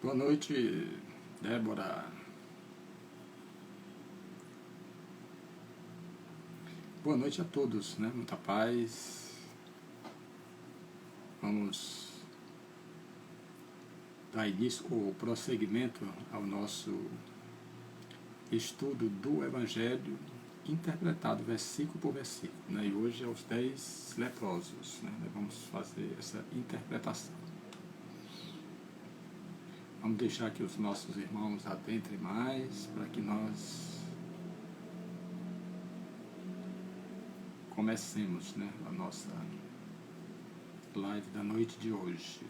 Boa noite, Débora. Boa noite a todos, né? Muita paz. Vamos dar início ou prosseguimento ao nosso estudo do Evangelho, interpretado versículo por versículo, né? E hoje é os 10 leprosos, né? Vamos fazer essa interpretação. Vamos deixar que os nossos irmãos adentrem mais, para que nós comecemos, né, a nossa live da noite de hoje.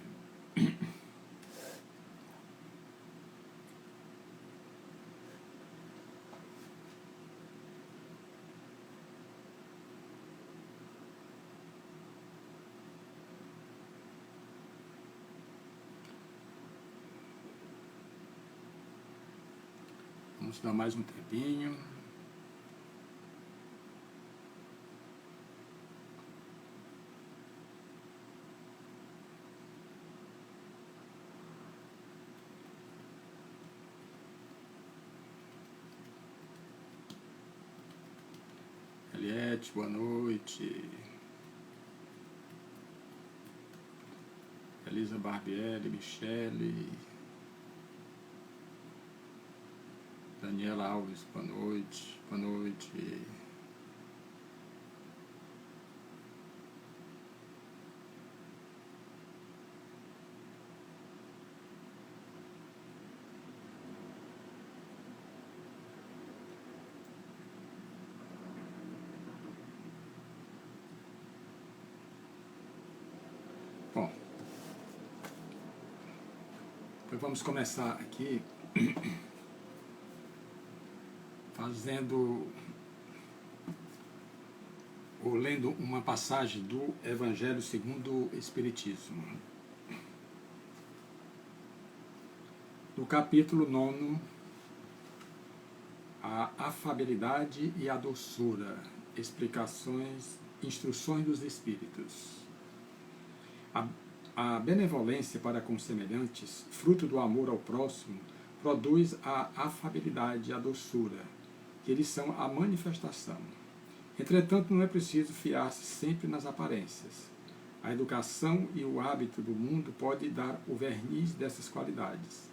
Vamos dar mais um tempinho. Eliette, boa noite. Elisa Barbieri, Michele. Daniela Alves, boa noite. Boa noite. Bom, então vamos começar aqui fazendo ou lendo uma passagem do Evangelho segundo o Espiritismo. No capítulo 9, a afabilidade e a doçura, explicações, instruções dos Espíritos. A benevolência para com semelhantes, fruto do amor ao próximo, produz a afabilidade e a doçura, que eles são a manifestação. Entretanto, não é preciso fiar-se sempre nas aparências. A educação e o hábito do mundo podem dar o verniz dessas qualidades.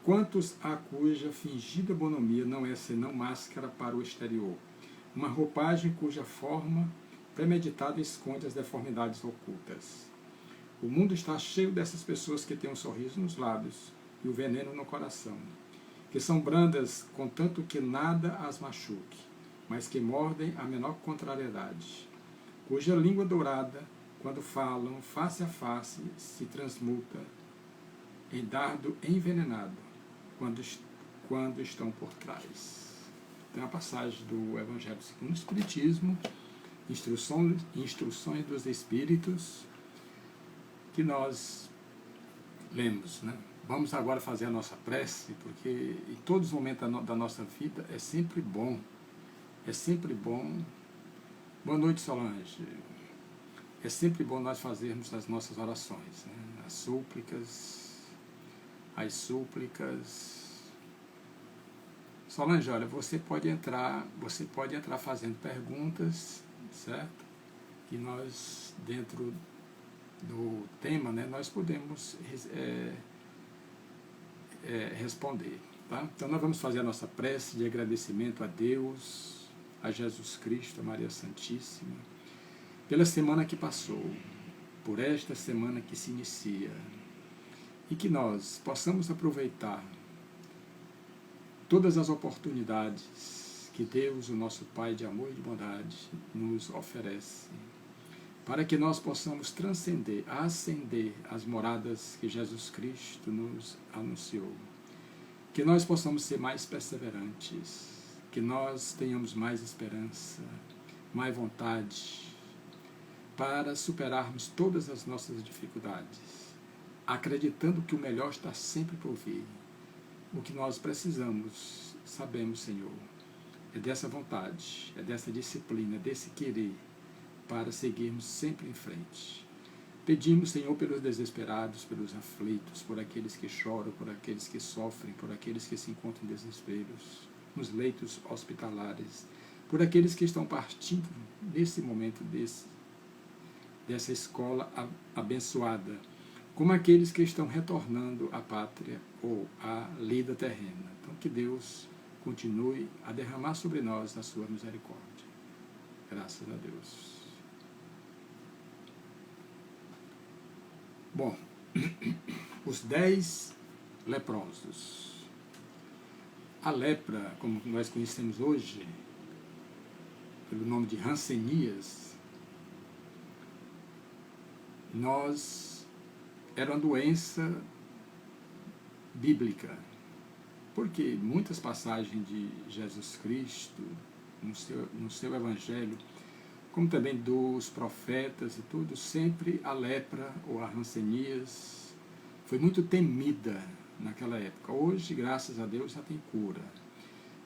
Quantos a cuja fingida bonomia não é senão máscara para o exterior, uma roupagem cuja forma premeditada esconde as deformidades ocultas. O mundo está cheio dessas pessoas que têm um sorriso nos lábios e o veneno no coração, que são brandas contanto que nada as machuque, mas que mordem a menor contrariedade, cuja língua dourada, quando falam face a face, se transmuta em dardo envenenado, quando estão por trás. Tem a passagem do Evangelho segundo o Espiritismo, instruções dos Espíritos, que nós lemos, né? Vamos agora fazer a nossa prece, porque em todos os momentos da nossa vida é sempre bom. Boa noite, Solange. É sempre bom nós fazermos as nossas orações, né? As súplicas. Solange, olha, você pode entrar fazendo perguntas, certo? E nós, dentro do tema, né, nós podemos responder. Tá? Então nós vamos fazer a nossa prece de agradecimento a Deus, a Jesus Cristo, a Maria Santíssima, pela semana que passou, por esta semana que se inicia, e que nós possamos aproveitar todas as oportunidades que Deus, o nosso Pai de amor e de bondade, nos oferece, para que nós possamos transcender, ascender as moradas que Jesus Cristo nos anunciou. Que nós possamos ser mais perseverantes, que nós tenhamos mais esperança, mais vontade, para superarmos todas as nossas dificuldades, acreditando que o melhor está sempre por vir. O que nós precisamos, sabemos, Senhor, é dessa vontade, é dessa disciplina, desse querer, para seguirmos sempre em frente. Pedimos, Senhor, pelos desesperados, pelos aflitos, por aqueles que choram, por aqueles que sofrem, por aqueles que se encontram em desesperos, nos leitos hospitalares, por aqueles que estão partindo nesse momento dessa escola abençoada, como aqueles que estão retornando à pátria ou à lida terrena. Então, que Deus continue a derramar sobre nós a sua misericórdia. Graças a Deus. Bom, os 10 leprosos. A lepra, como nós conhecemos hoje, pelo nome de Hanseníase, era uma doença bíblica, porque muitas passagens de Jesus Cristo, no seu Evangelho, como também dos profetas e tudo, sempre a lepra ou a hanseníase foi muito temida naquela época. Hoje, graças a Deus, já tem cura.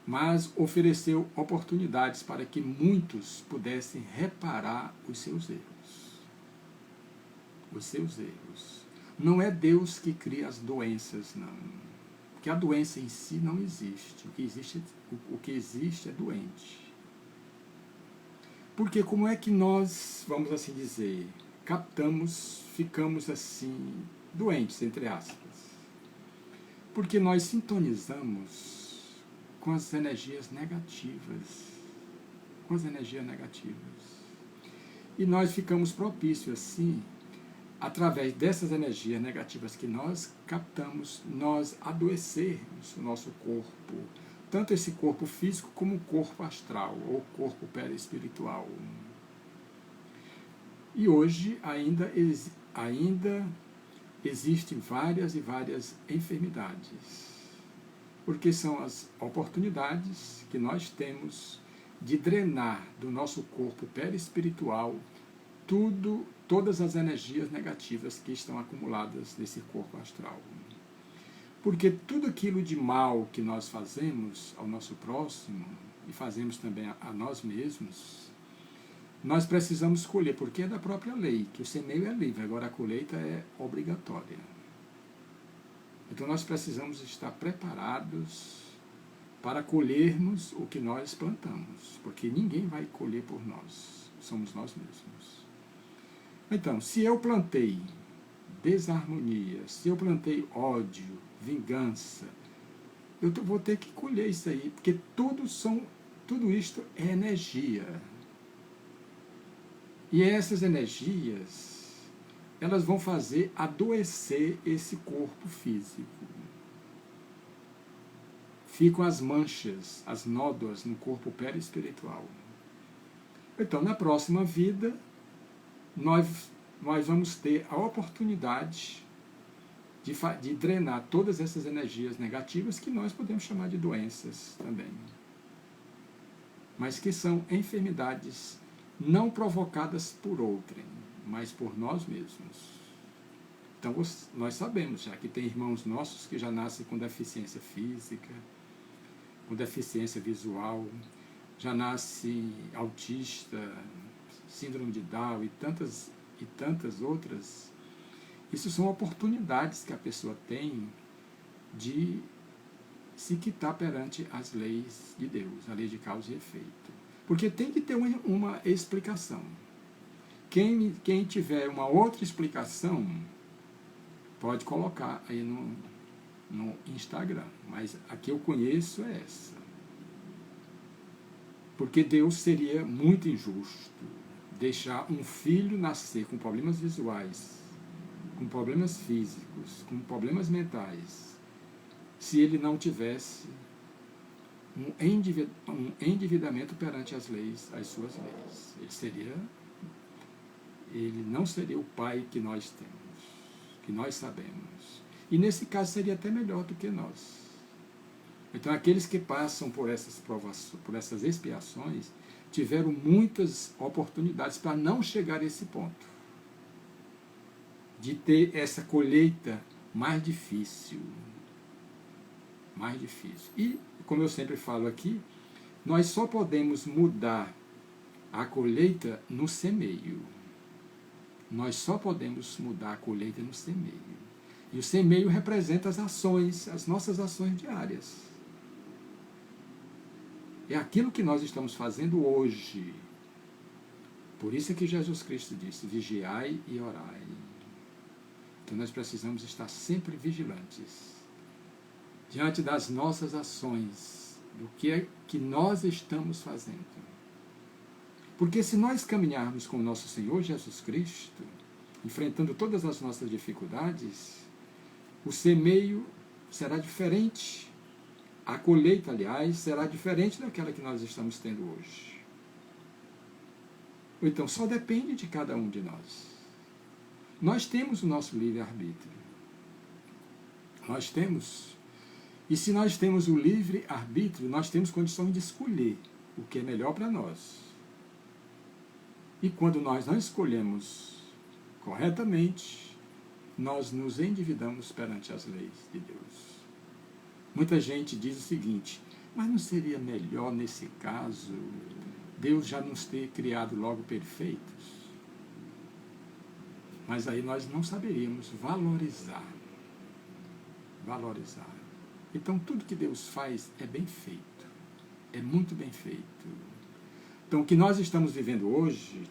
Mas ofereceu oportunidades para que muitos pudessem reparar os seus erros. Os seus erros. Não é Deus que cria as doenças, não. Porque a doença em si não existe. O que existe é doente. Porque como é que nós, vamos assim dizer, ficamos assim, doentes, entre aspas? Porque nós sintonizamos com as energias negativas. Com as energias negativas. E nós ficamos propícios, assim, através dessas energias negativas que nós captamos, nós adoecermos o nosso corpo, tanto esse corpo físico como o corpo astral, ou corpo perispiritual. E hoje ainda existem várias e várias enfermidades, porque são as oportunidades que nós temos de drenar do nosso corpo perispiritual todas as energias negativas que estão acumuladas nesse corpo astral. Porque tudo aquilo de mal que nós fazemos ao nosso próximo, e fazemos também a nós mesmos, nós precisamos colher, porque é da própria lei, que o semeio é livre, agora a colheita é obrigatória. Então nós precisamos estar preparados para colhermos o que nós plantamos, porque ninguém vai colher por nós, somos nós mesmos. Então, se eu plantei desarmonia, se eu plantei ódio, vingança, eu vou ter que colher isso aí, porque tudo isto é energia. E essas energias, elas vão fazer adoecer esse corpo físico. Ficam as manchas, as nódoas no corpo perispiritual. Então, na próxima vida, nós vamos ter a oportunidade de drenar todas essas energias negativas que nós podemos chamar de doenças também. Mas que são enfermidades não provocadas por outrem, mas por nós mesmos. Então, nós sabemos já que tem irmãos nossos que já nascem com deficiência física, com deficiência visual, já nasce autista, síndrome de Down e tantas outras. Isso são oportunidades que a pessoa tem de se quitar perante as leis de Deus, a lei de causa e efeito. Porque tem que ter uma explicação. Quem tiver uma outra explicação, pode colocar aí no Instagram. Mas a que eu conheço é essa. Porque Deus seria muito injusto deixar um filho nascer com problemas visuais, com problemas físicos, com problemas mentais, se ele não tivesse um endividamento perante as leis, as suas leis. Ele não seria o pai que nós temos, que nós sabemos. E nesse caso seria até melhor do que nós. Então aqueles que passam por essas provações, por essas expiações, tiveram muitas oportunidades para não chegar a esse ponto, de ter essa colheita mais difícil. Mais difícil. E, como eu sempre falo aqui, nós só podemos mudar a colheita no semeio. Nós só podemos mudar a colheita no semeio. E o semeio representa as ações, as nossas ações diárias. É aquilo que nós estamos fazendo hoje. Por isso é que Jesus Cristo disse, vigiai e orai. Então nós precisamos estar sempre vigilantes diante das nossas ações, do que é que nós estamos fazendo. Porque se nós caminharmos com o nosso Senhor Jesus Cristo, enfrentando todas as nossas dificuldades, o semeio será diferente. A colheita, aliás, será diferente daquela que nós estamos tendo hoje. Ou então, só depende de cada um de nós. Nós temos o nosso livre-arbítrio. Nós temos. E se nós temos o livre-arbítrio, nós temos condições de escolher o que é melhor para nós. E quando nós não escolhemos corretamente, nós nos endividamos perante as leis de Deus. Muita gente diz o seguinte, mas não seria melhor nesse caso Deus já nos ter criado logo perfeitos? Mas aí nós não saberíamos valorizar. Então tudo que Deus faz é bem feito, é muito bem feito. Então o que nós estamos vivendo hoje,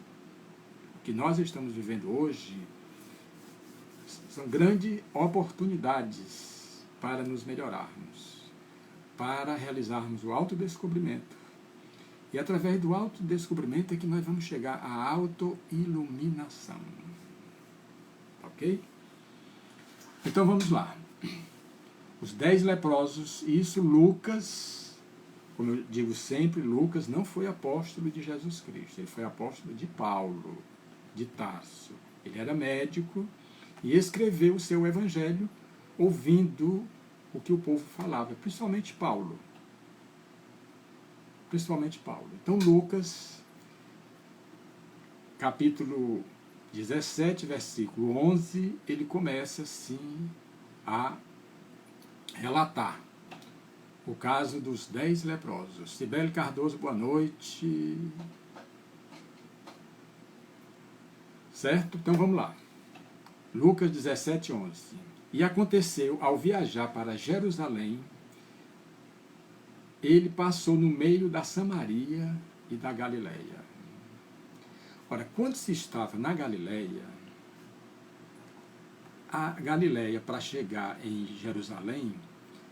são grandes oportunidades para nos melhorarmos, para realizarmos o autodescobrimento. E através do autodescobrimento é que nós vamos chegar à autoiluminação. Ok? Então vamos lá. Os 10 leprosos, e isso Lucas, como eu digo sempre, Lucas não foi apóstolo de Jesus Cristo, ele foi apóstolo de Paulo, de Tarso. Ele era médico e escreveu o seu evangelho ouvindo o que o povo falava, principalmente Paulo. Então Lucas, capítulo 17, versículo 11, ele começa assim a relatar o caso dos 10 leprosos. Cibele Cardoso, boa noite. Certo? Então vamos lá. Lucas 17, 11. E aconteceu, ao viajar para Jerusalém, ele passou no meio da Samaria e da Galileia. Ora, quando se estava na Galileia, a Galileia, para chegar em Jerusalém,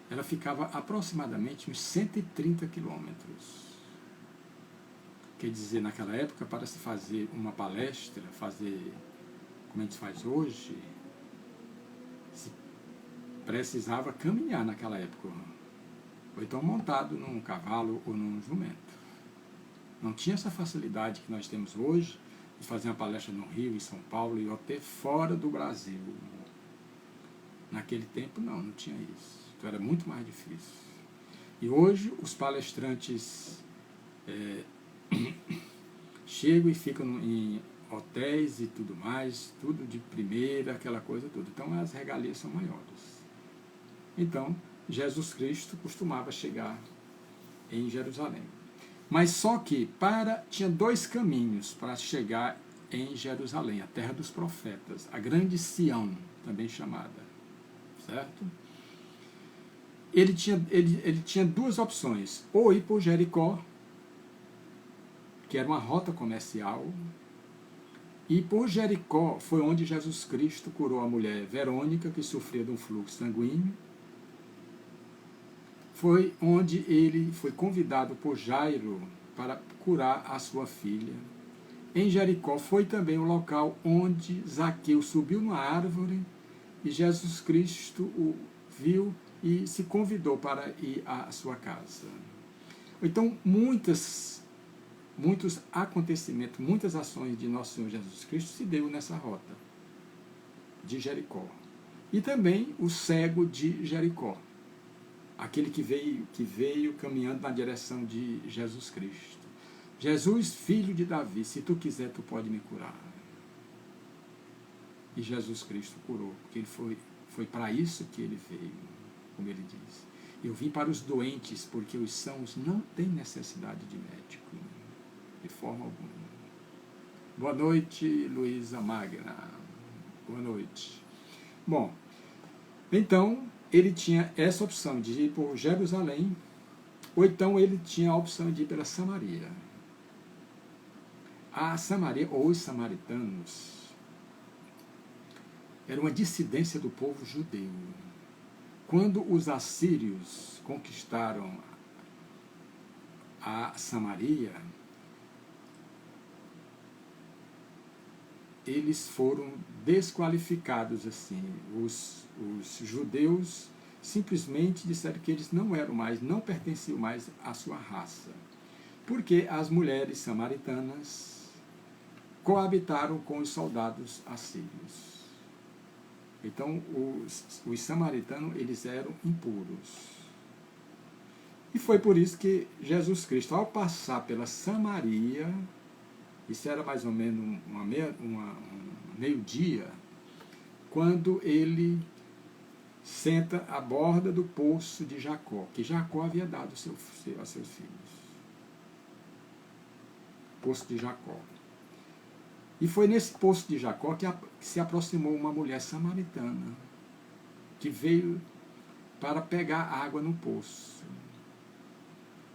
ela ficava aproximadamente uns 130 quilômetros. Quer dizer, naquela época, para se fazer uma palestra, como a gente faz hoje, se precisava caminhar naquela época, ou então montado num cavalo ou num jumento. Não tinha essa facilidade que nós temos hoje de fazer uma palestra no Rio, em São Paulo e até fora do Brasil. Naquele tempo não tinha isso. Então era muito mais difícil. E hoje os palestrantes chegam e ficam em hotéis e tudo mais, tudo de primeira, aquela coisa toda. Então as regalias são maiores. Então, Jesus Cristo costumava chegar em Jerusalém. Mas só que tinha 2 caminhos para chegar em Jerusalém, a terra dos profetas, a grande Sião, também chamada. Certo? Ele tinha 2 opções, ou ir por Jericó, que era uma rota comercial, e por Jericó foi onde Jesus Cristo curou a mulher Verônica, que sofria de um fluxo sanguíneo. Foi onde ele foi convidado por Jairo para curar a sua filha. Em Jericó foi também o local onde Zaqueu subiu numa árvore e Jesus Cristo o viu e se convidou para ir à sua casa. Então, muitos acontecimentos, muitas ações de nosso Senhor Jesus Cristo se deu nessa rota de Jericó. E também o cego de Jericó, aquele que veio caminhando na direção de Jesus Cristo. Jesus, filho de Davi, se tu quiser, tu pode me curar. E Jesus Cristo curou, porque foi para isso que ele veio, como ele diz. Eu vim para os doentes, porque os sãos não têm necessidade de médico, de forma alguma. Boa noite, Luísa Magna. Boa noite. Bom, então ele tinha essa opção de ir por Jerusalém, ou então ele tinha a opção de ir pela Samaria. A Samaria, ou os samaritanos, era uma dissidência do povo judeu. Quando os assírios conquistaram a Samaria, eles foram desqualificados assim. Os judeus simplesmente disseram que eles não pertenciam mais à sua raça, porque as mulheres samaritanas coabitaram com os soldados assírios. Então, os samaritanos, eles eram impuros. E foi por isso que Jesus Cristo, ao passar pela Samaria, isso era mais ou menos meio-dia, quando ele senta à borda do poço de Jacó, que Jacó havia dado a seus filhos. Poço de Jacó. E foi nesse poço de Jacó que se aproximou uma mulher samaritana, que veio para pegar água no poço.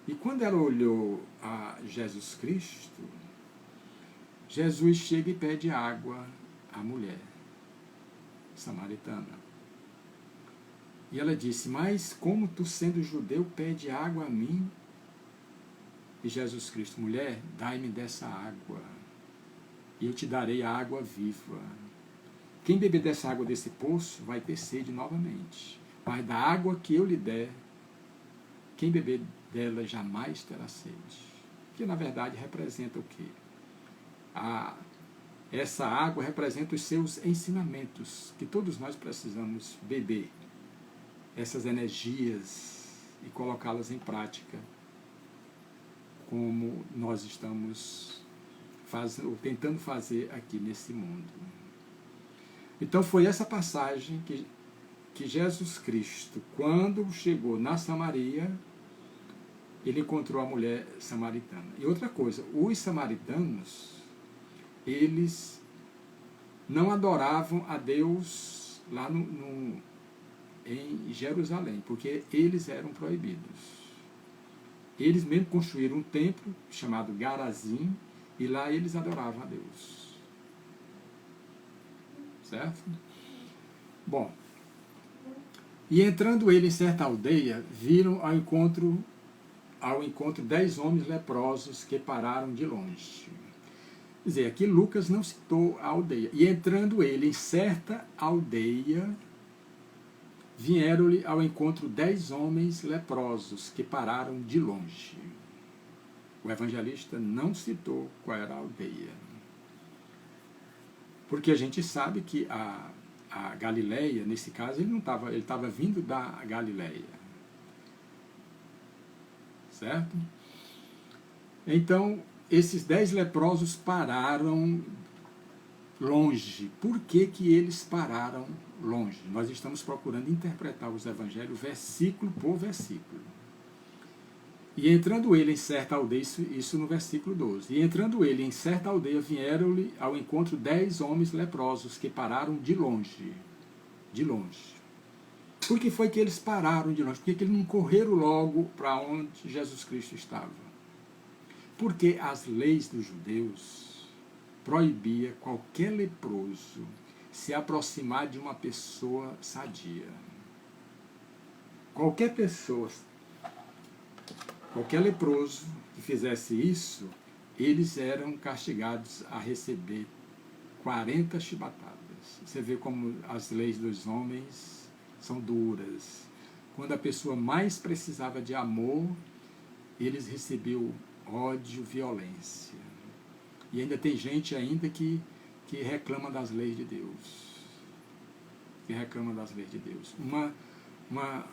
E quando ela olhou a Jesus Cristo, Jesus chega e pede água à mulher samaritana. E ela disse: mas como tu, sendo judeu, pede água a mim? E Jesus Cristo: mulher, dai-me dessa água, e eu te darei a água viva. Quem beber dessa água desse poço vai ter sede novamente, mas da água que eu lhe der, quem beber dela jamais terá sede. Que na verdade representa o quê? Essa água representa os seus ensinamentos, que todos nós precisamos beber essas energias e colocá-las em prática, como nós estamos tentando fazer aqui nesse mundo. Então foi essa passagem que Jesus Cristo, quando chegou na Samaria, ele encontrou a mulher samaritana. E outra coisa, os samaritanos, eles não adoravam a Deus lá em Jerusalém, porque eles eram proibidos. Eles mesmo construíram um templo chamado Garazim, e lá eles adoravam a Deus. Certo? Bom, e entrando ele em certa aldeia, viram ao encontro 10 homens leprosos que pararam de longe. Quer dizer, aqui Lucas não citou a aldeia. E entrando ele em certa aldeia, vieram-lhe ao encontro 10 homens leprosos que pararam de longe. O evangelista não citou qual era a aldeia. Porque a gente sabe que a Galileia, nesse caso, ele estava vindo da Galileia. Certo? Então, esses 10 leprosos pararam longe. Por que que eles pararam longe? Nós estamos procurando interpretar os evangelhos versículo por versículo. E entrando ele em certa aldeia, isso no versículo 12, e entrando ele em certa aldeia, vieram-lhe ao encontro 10 homens leprosos que pararam de longe. De longe. Por que foi que eles pararam de longe? Por que eles não correram logo para onde Jesus Cristo estava? Porque as leis dos judeus proibia qualquer leproso se aproximar de uma pessoa sadia. Qualquer leproso que fizesse isso, eles eram castigados a receber 40 chibatadas. Você vê como as leis dos homens são duras. Quando a pessoa mais precisava de amor, eles recebiam ódio, violência. E ainda tem gente ainda que reclama das leis de Deus. Que reclama das leis de Deus. Uma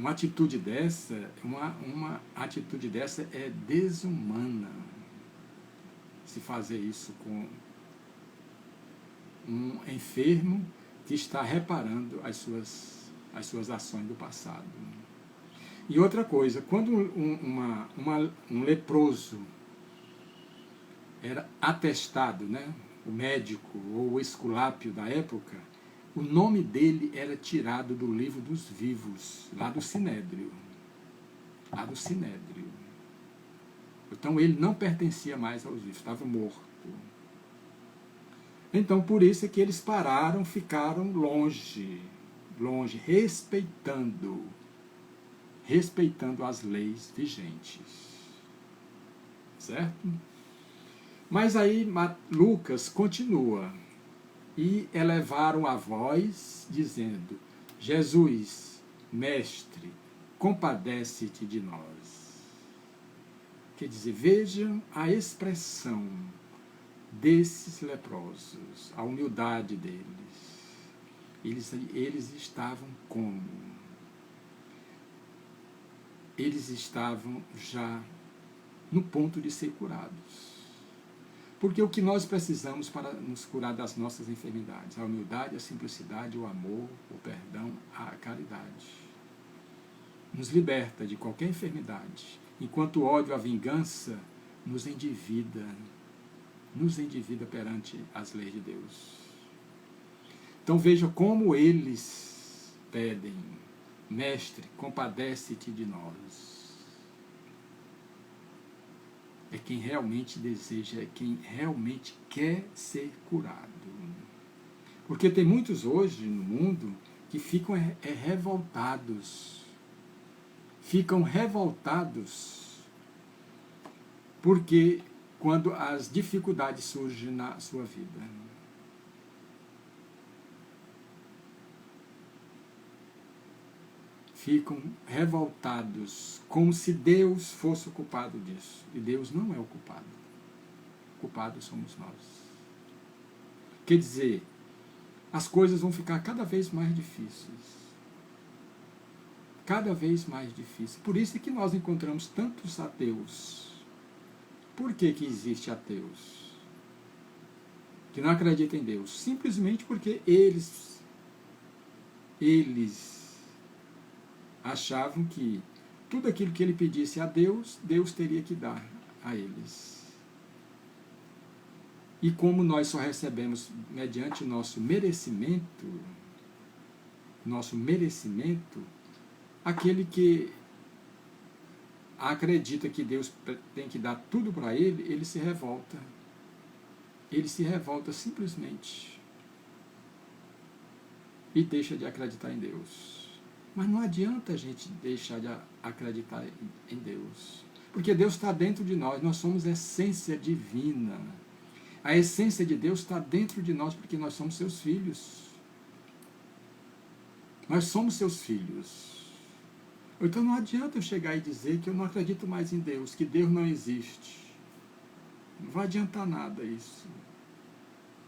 atitude dessa, uma atitude dessa é desumana. Se fazer isso com um enfermo que está reparando as suas ações do passado. E outra coisa, quando um leproso era atestado, né? o médico ou o Esculápio da época, o nome dele era tirado do livro dos vivos, lá do Sinédrio. Lá do Sinédrio. Então ele não pertencia mais aos vivos, estava morto. Então por isso é que eles pararam, ficaram longe, respeitando as leis vigentes. Certo? Mas aí Lucas continua. E elevaram a voz, dizendo: Jesus, mestre, compadece-te de nós. Quer dizer, vejam a expressão desses leprosos, a humildade deles. Eles estavam como? Eles estavam já no ponto de ser curados. Porque o que nós precisamos para nos curar das nossas enfermidades? A humildade, a simplicidade, o amor, o perdão, a caridade. Nos liberta de qualquer enfermidade. Enquanto o ódio, a vingança, nos endivida perante as leis de Deus. Então veja como eles pedem: Mestre, compadece-te de nós. É quem realmente deseja, é quem realmente quer ser curado. Porque tem muitos hoje no mundo que ficam revoltados. Ficam revoltados porque quando as dificuldades surgem na sua vida. Ficam revoltados, como se Deus fosse o culpado disso. E Deus não é o culpado. O culpado somos nós. Quer dizer, as coisas vão ficar cada vez mais difíceis. Cada vez mais difíceis. Por isso é que nós encontramos tantos ateus. Por que existe ateus? Que não acreditam em Deus. Simplesmente porque eles achavam que tudo aquilo que ele pedisse a Deus, Deus teria que dar a eles. E como nós só recebemos mediante o nosso merecimento, aquele que acredita que Deus tem que dar tudo para ele, ele se revolta. Ele se revolta simplesmente. E deixa de acreditar em Deus. Mas não adianta a gente deixar de acreditar em Deus. Porque Deus está dentro de nós, nós somos essência divina. A essência de Deus está dentro de nós porque nós somos seus filhos. Nós somos seus filhos. Então não adianta eu chegar e dizer que eu não acredito mais em Deus, que Deus não existe. Não vai adiantar nada isso.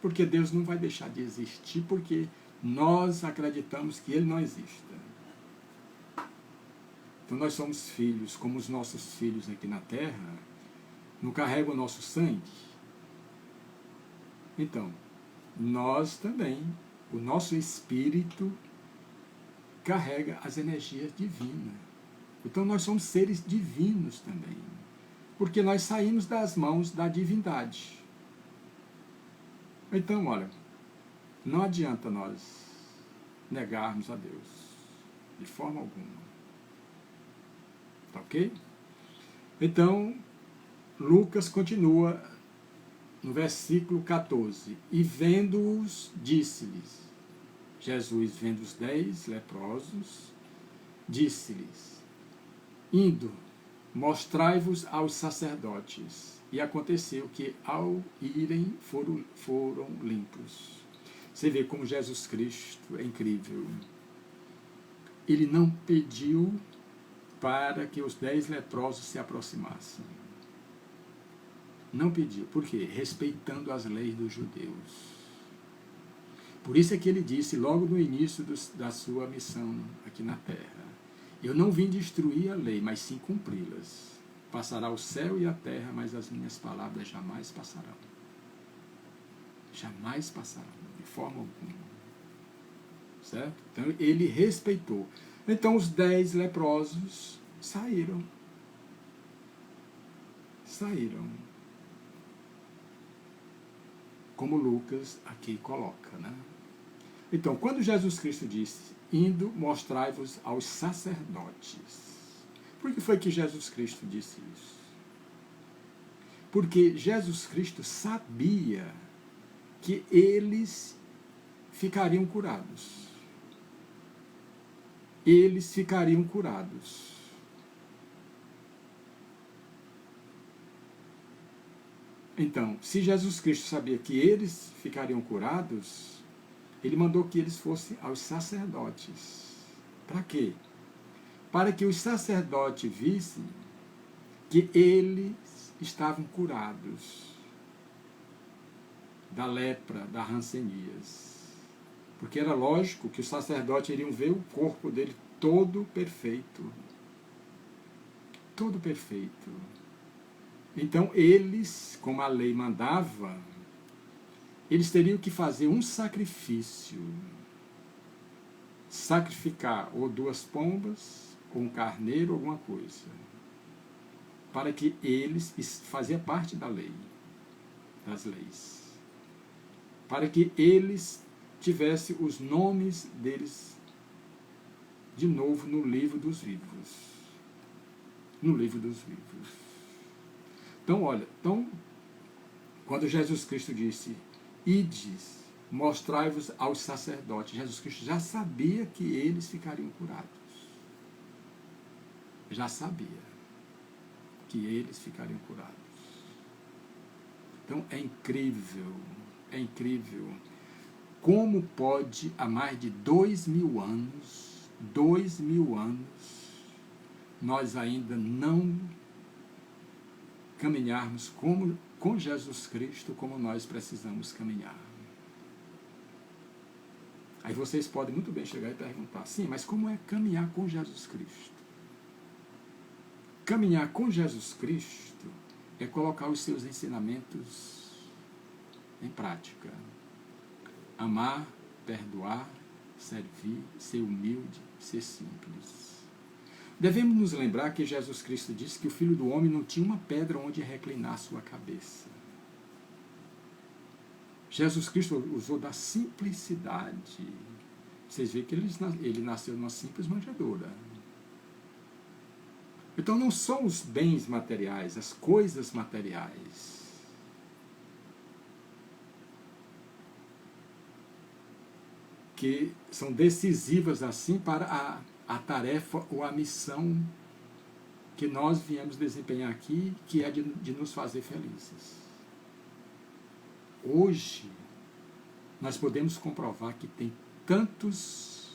Porque Deus não vai deixar de existir porque nós acreditamos que Ele não exista. Então nós somos filhos, como os nossos filhos aqui na Terra, não carregam o nosso sangue. Então, nós também, o nosso espírito carrega as energias divinas. Então nós somos seres divinos também. Porque nós saímos das mãos da divindade. Então, olha, não adianta nós negarmos a Deus, de forma alguma. Tá ok? Então, Lucas continua no versículo 14. E vendo-os, disse-lhes, Jesus vendo os 10 leprosos, disse-lhes, indo, mostrai-vos aos sacerdotes. E aconteceu que, ao irem, foram limpos. Você vê como Jesus Cristo é incrível. Ele não pediu para que os 10 leprosos se aproximassem. Não pediu. Por quê? Respeitando as leis dos judeus. Por isso é que ele disse, logo no início da sua missão aqui na terra, eu não vim destruir a lei, mas sim cumpri-las. Passará o céu e a terra, mas as minhas palavras jamais passarão. Jamais passarão, de forma alguma. Certo? Então ele respeitou. Então os 10 leprosos saíram. como Lucas aqui coloca, né? Então, quando Jesus Cristo disse, indo mostrai-vos aos sacerdotes, por que foi que Jesus Cristo disse isso? Porque Jesus Cristo sabia que eles ficariam curados. Eles ficariam curados. Então, se Jesus Cristo sabia que eles ficariam curados, ele mandou que eles fossem aos sacerdotes. Para quê? Para que os sacerdotes vissem que eles estavam curados da lepra, da hanseníase. Porque era lógico que os sacerdotes iriam ver o corpo dele todo perfeito. Todo perfeito. Então eles, como a lei mandava, eles teriam que fazer um sacrifício. Sacrificar ou 2 pombas, ou um carneiro, alguma coisa. Para que eles, fazia parte da lei, das leis. Para que eles tivessem os nomes deles de novo no livro dos vivos. No livro dos vivos. Então, olha, quando Jesus Cristo disse, ides, mostrai-vos aos sacerdotes, Jesus Cristo já sabia que eles ficariam curados. Já sabia que eles ficariam curados. Então, é incrível como pode, há mais de 2000 anos, nós ainda não caminharmos com Jesus Cristo como nós precisamos caminhar. Aí vocês podem muito bem chegar e perguntar, sim, mas como é caminhar com Jesus Cristo? Caminhar com Jesus Cristo é colocar os seus ensinamentos em prática. Amar, perdoar, servir, ser humilde, ser simples. Devemos nos lembrar que Jesus Cristo disse que o Filho do Homem não tinha uma pedra onde reclinar sua cabeça. Jesus Cristo usou da simplicidade. Vocês veem que ele nasceu numa simples manjedoura. Então não são os bens materiais, as coisas materiais que são decisivas assim para a tarefa ou a missão que nós viemos desempenhar aqui, que é de nos fazer felizes. Hoje, nós podemos comprovar que tem tantos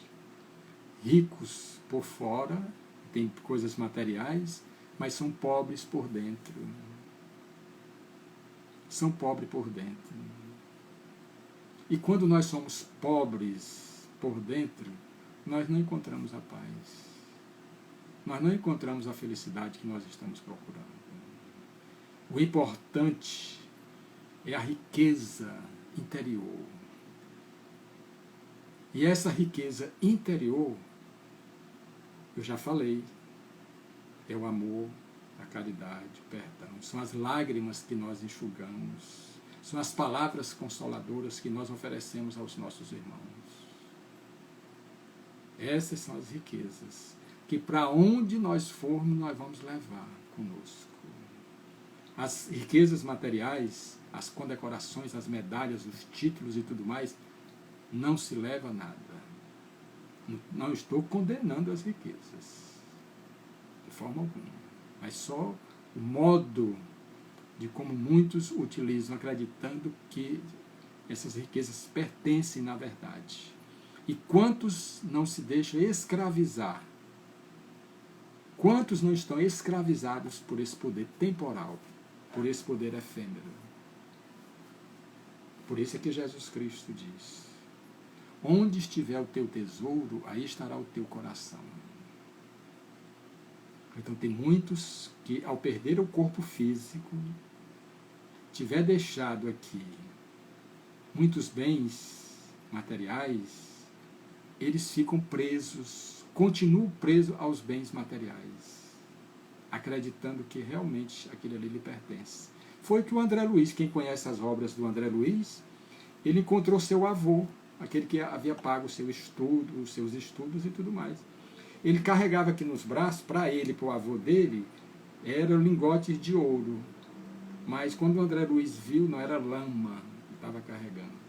ricos por fora, tem coisas materiais, mas são pobres por dentro. São pobres por dentro. E quando nós somos pobres por dentro, nós não encontramos a paz. Nós não encontramos a felicidade que nós estamos procurando. O importante é a riqueza interior. E essa riqueza interior, eu já falei, é o amor, a caridade, o perdão. São as lágrimas que nós enxugamos. São as palavras consoladoras que nós oferecemos aos nossos irmãos. Essas são as riquezas que para onde nós formos, nós vamos levar conosco. As riquezas materiais, as condecorações, as medalhas, os títulos e tudo mais, não se leva nada. Não estou condenando as riquezas, de forma alguma, mas só o modo de como muitos utilizam, acreditando que essas riquezas pertencem na verdade. E quantos não se deixam escravizar? Quantos não estão escravizados por esse poder temporal, por esse poder efêmero? Por isso é que Jesus Cristo diz, onde estiver o teu tesouro, aí estará o teu coração. Então tem muitos que, ao perder o corpo físico, tiver deixado aqui muitos bens materiais, eles ficam presos, continuam presos aos bens materiais, acreditando que realmente aquilo ali lhe pertence. Foi que o André Luiz, quem conhece as obras do André Luiz, ele encontrou seu avô, aquele que havia pago os seus estudos e tudo mais. Ele carregava aqui nos braços, para ele, para o avô dele, eram lingotes de ouro. Mas quando o André Luiz viu, não era lama que estava carregando.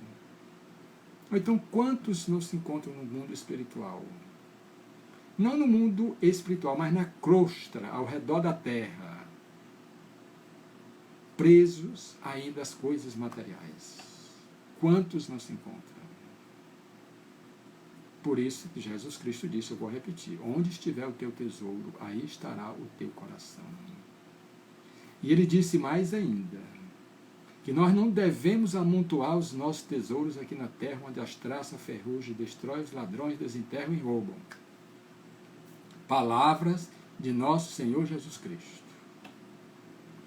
Então, quantos não se encontram no mundo espiritual? Não no mundo espiritual, mas na crosta, ao redor da terra, presos ainda às coisas materiais. Quantos não se encontram? Por isso que Jesus Cristo disse, eu vou repetir, onde estiver o teu tesouro, aí estará o teu coração. E ele disse mais ainda, que nós não devemos amontoar os nossos tesouros aqui na terra, onde as traças, a ferrugem destrói, os ladrões desenterram e roubam. Palavras de nosso Senhor Jesus Cristo.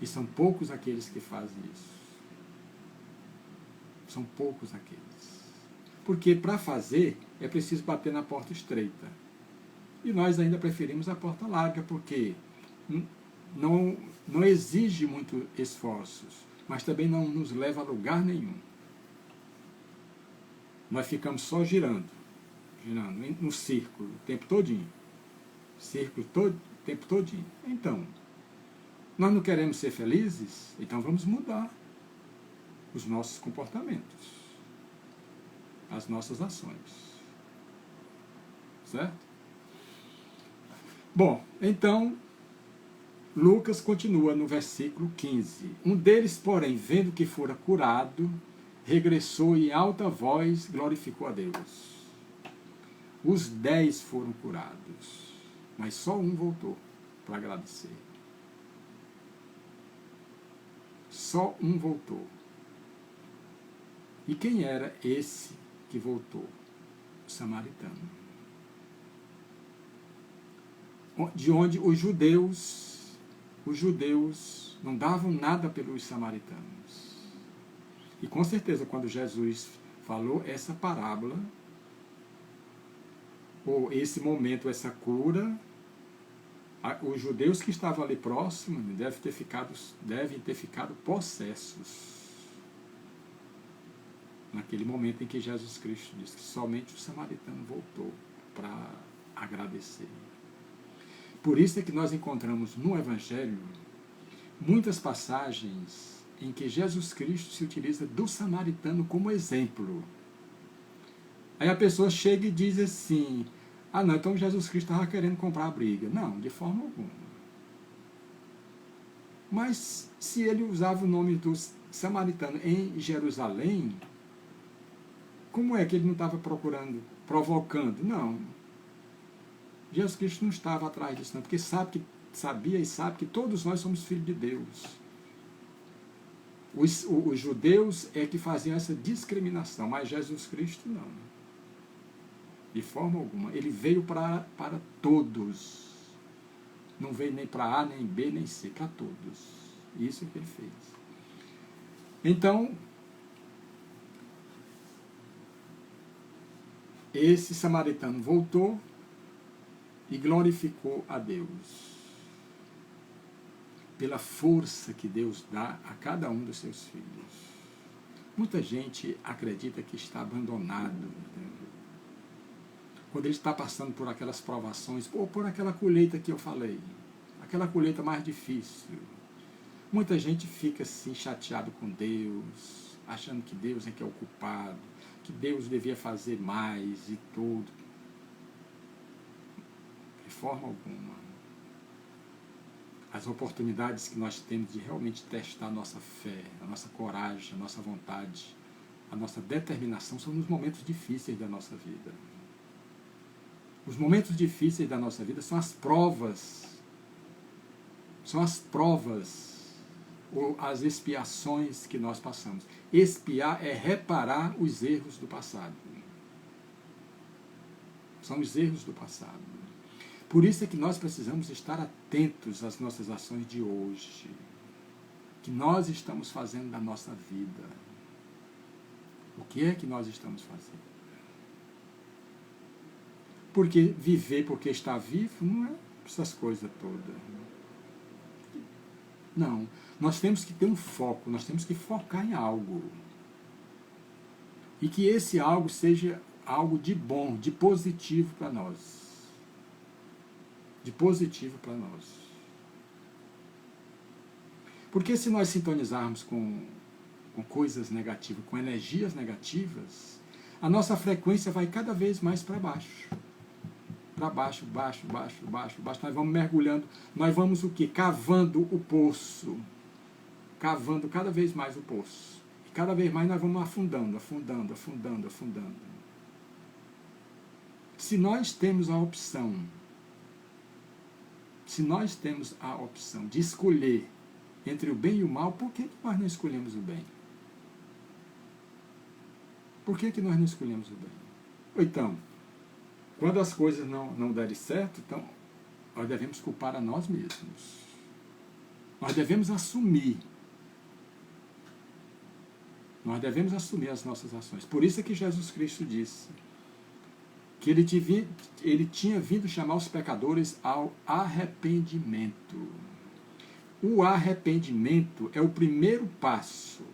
E são poucos aqueles que fazem isso. São poucos aqueles. Porque para fazer é preciso bater na porta estreita. E nós ainda preferimos a porta larga, porque não exige muito esforços, mas também não nos leva a lugar nenhum. Nós ficamos só girando no círculo o tempo todinho. Círculo todo, o tempo todinho. Então, nós não queremos ser felizes? Então vamos mudar os nossos comportamentos, as nossas ações. Certo? Bom, então, Lucas continua no versículo 15. Um deles, porém, vendo que fora curado, regressou e em alta voz glorificou a Deus. Os 10 foram curados, mas só um voltou para agradecer. Só um voltou. E quem era esse que voltou? O samaritano. De onde os judeus não davam nada pelos samaritanos. E com certeza, quando Jesus falou essa parábola, ou esse momento, essa cura, os judeus que estavam ali próximos devem ter ficado possessos. Naquele momento em que Jesus Cristo disse que somente o samaritano voltou para agradecer. Por isso é que nós encontramos no Evangelho muitas passagens em que Jesus Cristo se utiliza do samaritano como exemplo. Aí a pessoa chega e diz assim, não, então Jesus Cristo estava querendo comprar a briga. Não, de forma alguma. Mas se ele usava o nome do samaritano em Jerusalém, como é que ele não estava provocando? Não. Jesus Cristo não estava atrás disso, não, porque sabia e sabe que todos nós somos filhos de Deus. Os judeus é que faziam essa discriminação, mas Jesus Cristo não. De forma alguma. Ele veio para todos. Não veio nem para A, nem B, nem C, para todos. Isso que ele fez. Então, esse samaritano voltou e glorificou a Deus pela força que Deus dá a cada um dos seus filhos. Muita gente acredita que está abandonado, quando ele está passando por aquelas provações, ou por aquela colheita que eu falei, aquela colheita mais difícil. Muita gente fica assim chateado com Deus, achando que Deus é que é o culpado, que Deus devia fazer mais e tudo. De forma alguma. As oportunidades que nós temos de realmente testar a nossa fé, a nossa coragem, a nossa vontade, a nossa determinação são nos momentos difíceis da nossa vida. Os momentos difíceis da nossa vida são as provas. São as provas ou as expiações que nós passamos. Expiar é reparar os erros do passado. São os erros do passado. Por isso é que nós precisamos estar atentos às nossas ações de hoje. Que nós estamos fazendo da nossa vida. O que é que nós estamos fazendo? Porque viver porque está vivo não é essas coisas todas. Não. Nós temos que ter um foco, nós temos que focar em algo. E que esse algo seja algo de bom, de positivo para nós. De positivo para nós. Porque se nós sintonizarmos com coisas negativas, com energias negativas, a nossa frequência vai cada vez mais para baixo. Para baixo, baixo, baixo, baixo, baixo. Nós vamos mergulhando, nós vamos o quê? Cavando o poço. Cavando cada vez mais o poço. E cada vez mais nós vamos afundando, afundando, afundando, afundando. Se nós temos a opção, de escolher entre o bem e o mal, por que nós não escolhemos o bem? Por que nós não escolhemos o bem? Ou então, quando as coisas não derem certo, então nós devemos culpar a nós mesmos. Nós devemos assumir. Nós devemos assumir as nossas ações. Por isso é que Jesus Cristo disse que ele tinha vindo chamar os pecadores ao arrependimento. O arrependimento é o primeiro passo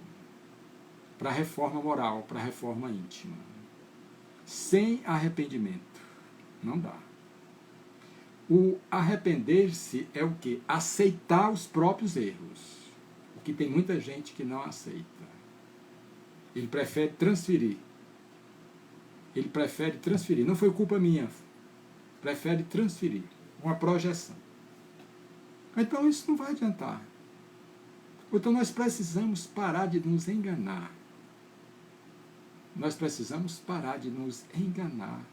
para a reforma moral, para a reforma íntima. Sem arrependimento, não dá. O arrepender-se é o quê? Aceitar os próprios erros. O que tem muita gente que não aceita. Ele prefere transferir. Não foi culpa minha. Prefere transferir. Uma projeção. Então isso não vai adiantar. Então nós precisamos parar de nos enganar. Nós precisamos parar de nos enganar.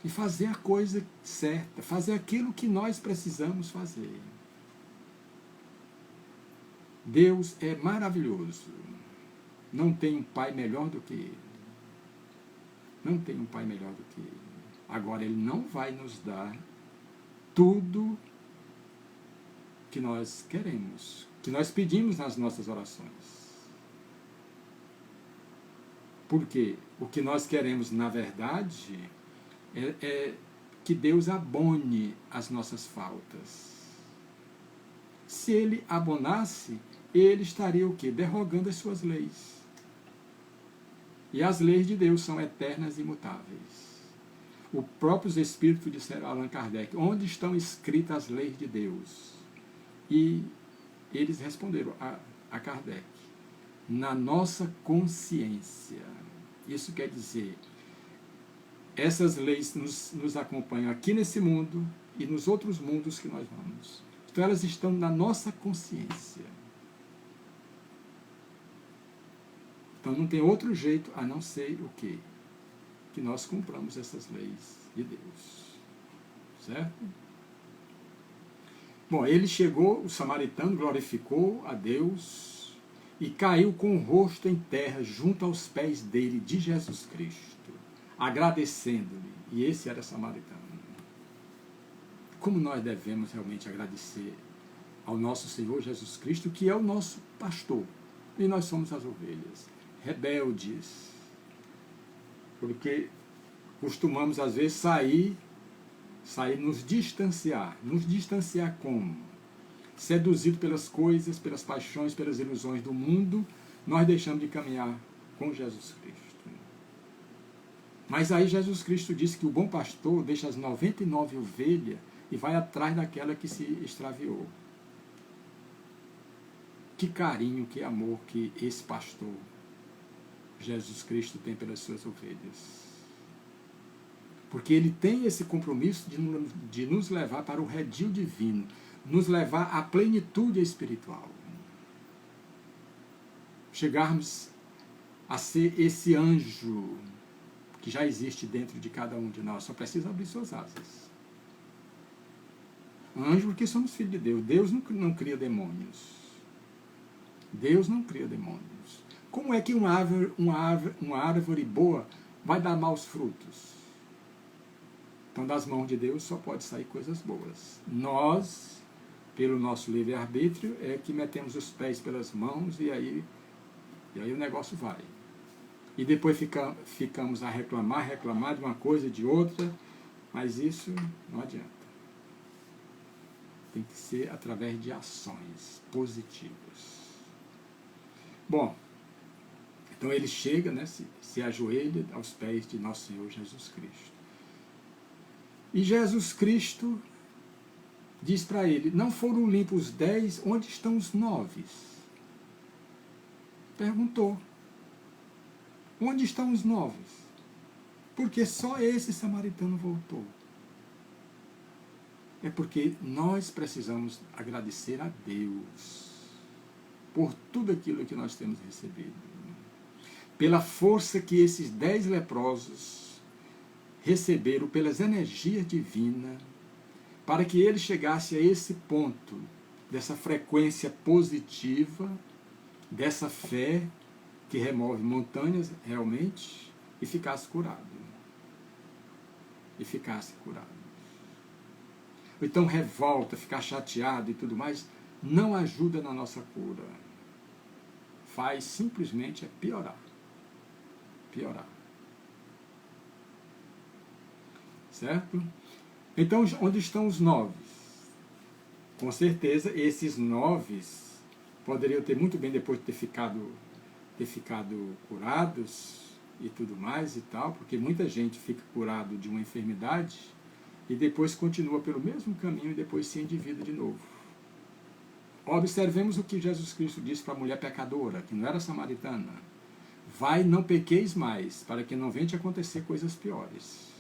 E fazer a coisa certa. Fazer aquilo que nós precisamos fazer. Deus é maravilhoso. Não tem um pai melhor do que Ele. Não tem um pai melhor do que Ele. Agora, Ele não vai nos dar tudo que nós queremos, que nós pedimos nas nossas orações. Porque o que nós queremos, na verdade, é que Deus abone as nossas faltas. Se Ele abonasse, Ele estaria o quê? Derrogando as suas leis. E as leis de Deus são eternas e imutáveis. O próprio Espírito disseram a Allan Kardec, onde estão escritas as leis de Deus? E eles responderam a Kardec, na nossa consciência. Isso quer dizer, essas leis nos acompanham aqui nesse mundo e nos outros mundos que nós vamos. Então elas estão na nossa consciência. Então não tem outro jeito a não ser o quê? Que nós cumpramos essas leis de Deus. Certo? Bom, ele chegou, o samaritano glorificou a Deus e caiu com o rosto em terra junto aos pés dele, de Jesus Cristo, agradecendo-lhe. E esse era samaritano. Como nós devemos realmente agradecer ao nosso Senhor Jesus Cristo, que é o nosso pastor, e nós somos as ovelhas, rebeldes, porque costumamos às vezes sair, nos distanciar como? Seduzido pelas coisas, pelas paixões, pelas ilusões do mundo, nós deixamos de caminhar com Jesus Cristo. Mas aí Jesus Cristo disse que o bom pastor deixa as 99 ovelhas e vai atrás daquela que se extraviou. Que carinho, que amor que esse pastor Jesus Cristo tem pelas suas ovelhas. Porque ele tem esse compromisso de nos levar para o redil divino, nos levar à plenitude espiritual. Chegarmos a ser esse anjo que já existe dentro de cada um de nós, só precisa abrir suas asas. Anjo porque somos filhos de Deus. Deus não cria demônios. Deus não cria demônios. Como é que uma árvore boa vai dar maus frutos? Então, das mãos de Deus só pode sair coisas boas. Nós, pelo nosso livre-arbítrio, é que metemos os pés pelas mãos e aí o negócio vai. E depois ficamos a reclamar de uma coisa e de outra, mas isso não adianta. Tem que ser através de ações positivas. Bom, Então ele chega, né, se ajoelha aos pés de nosso Senhor Jesus Cristo. E Jesus Cristo diz para ele, não foram limpos os 10, onde estão os 9? Perguntou, onde estão os 9? Porque só esse samaritano voltou. É porque nós precisamos agradecer a Deus por tudo aquilo que nós temos recebido. Pela força que esses 10 leprosos receberam pelas energias divinas, para que ele chegasse a esse ponto, dessa frequência positiva, dessa fé que remove montanhas realmente, e ficasse curado. E ficasse curado. Então revolta, ficar chateado e tudo mais, não ajuda na nossa cura. Faz simplesmente piorar. Piorar. Certo? Então, onde estão os 9? Com certeza, esses 9 poderiam ter muito bem, depois de ter ficado curados e tudo mais e tal, porque muita gente fica curado de uma enfermidade e depois continua pelo mesmo caminho e depois se endivida de novo. Observemos o que Jesus Cristo disse para a mulher pecadora, que não era samaritana. Vai, não pequeis mais, para que não venha te acontecer coisas piores.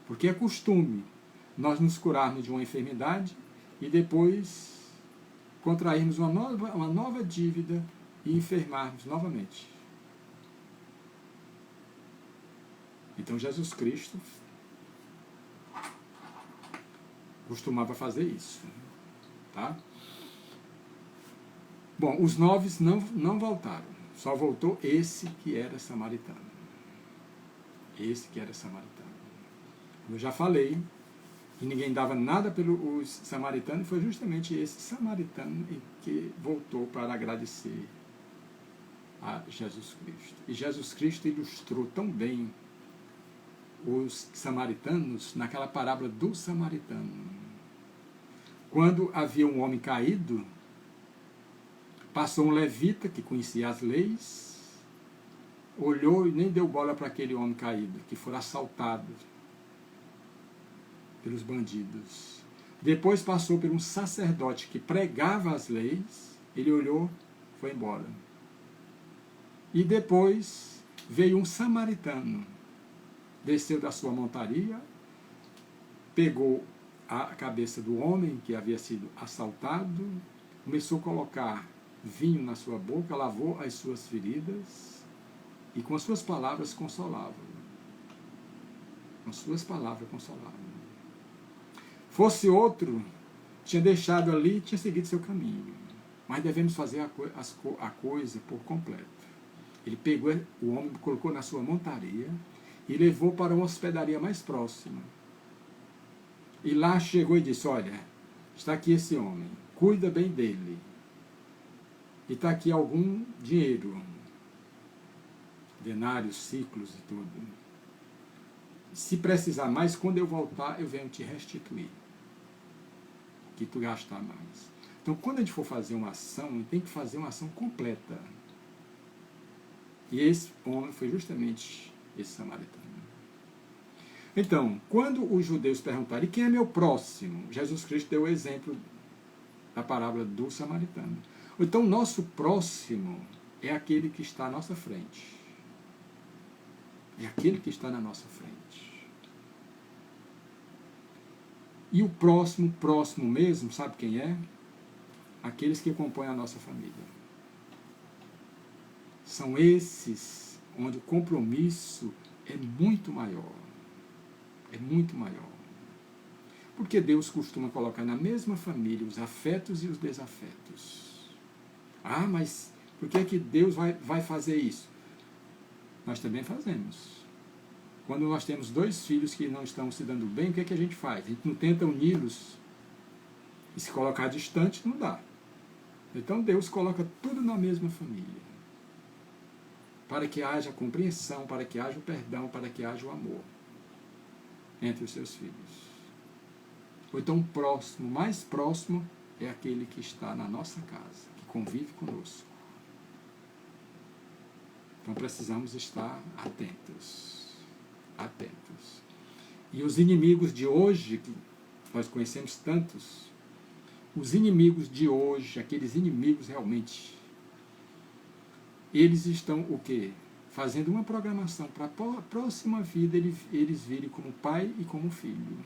Porque é costume nós nos curarmos de uma enfermidade e depois contrairmos uma nova dívida e enfermarmos novamente. Então Jesus Cristo costumava fazer isso. Tá? Bom, os 9 não voltaram. Só voltou esse que era samaritano. Esse que era samaritano. Eu já falei que ninguém dava nada pelos samaritanos, e foi justamente esse samaritano que voltou para agradecer a Jesus Cristo. E Jesus Cristo ilustrou tão bem os samaritanos naquela parábola do samaritano. Quando havia um homem caído, passou um levita que conhecia as leis, olhou e nem deu bola para aquele homem caído, que foi assaltado pelos bandidos. Depois passou por um sacerdote que pregava as leis, ele olhou, foi embora. E depois veio um samaritano, desceu da sua montaria, pegou a cabeça do homem que havia sido assaltado, começou a colocar vinho na sua boca, lavou as suas feridas e com as suas palavras consolava. Com suas palavras consolava. Fosse outro, tinha deixado ali e tinha seguido seu caminho. Mas devemos fazer a coisa por completo. Ele pegou o homem, colocou na sua montaria e levou para uma hospedaria mais próxima. E lá chegou e disse, olha, está aqui esse homem, cuida bem dele. E está aqui algum dinheiro, denários, ciclos e tudo. Se precisar mais, quando eu voltar, eu venho te restituir. Que tu gastar mais. Então, quando a gente for fazer uma ação, tem que fazer uma ação completa. E esse homem foi justamente esse samaritano. Então, quando os judeus perguntaram, e quem é meu próximo? Jesus Cristo deu o exemplo da parábola do samaritano. Então, nosso próximo é aquele que está à nossa frente. É aquele que está na nossa frente. E o próximo mesmo, sabe quem é? Aqueles que compõem a nossa família. São esses onde o compromisso é muito maior. É muito maior. Porque Deus costuma colocar na mesma família os afetos e os desafetos. Ah, mas por que é que Deus vai fazer isso? Nós também fazemos. Quando nós temos 2 filhos que não estão se dando bem, o que é que a gente faz? A gente não tenta uni-los e se colocar distante, não dá. Então Deus coloca tudo na mesma família. Para que haja compreensão, para que haja o perdão, para que haja o amor entre os seus filhos. Ou então o mais próximo é aquele que está na nossa casa, que convive conosco. Então precisamos estar atentos. Atentos. E os inimigos de hoje, que nós conhecemos tantos, os inimigos de hoje, aqueles inimigos realmente, eles estão o quê? Fazendo uma programação para a próxima vida eles virem como pai e como filho.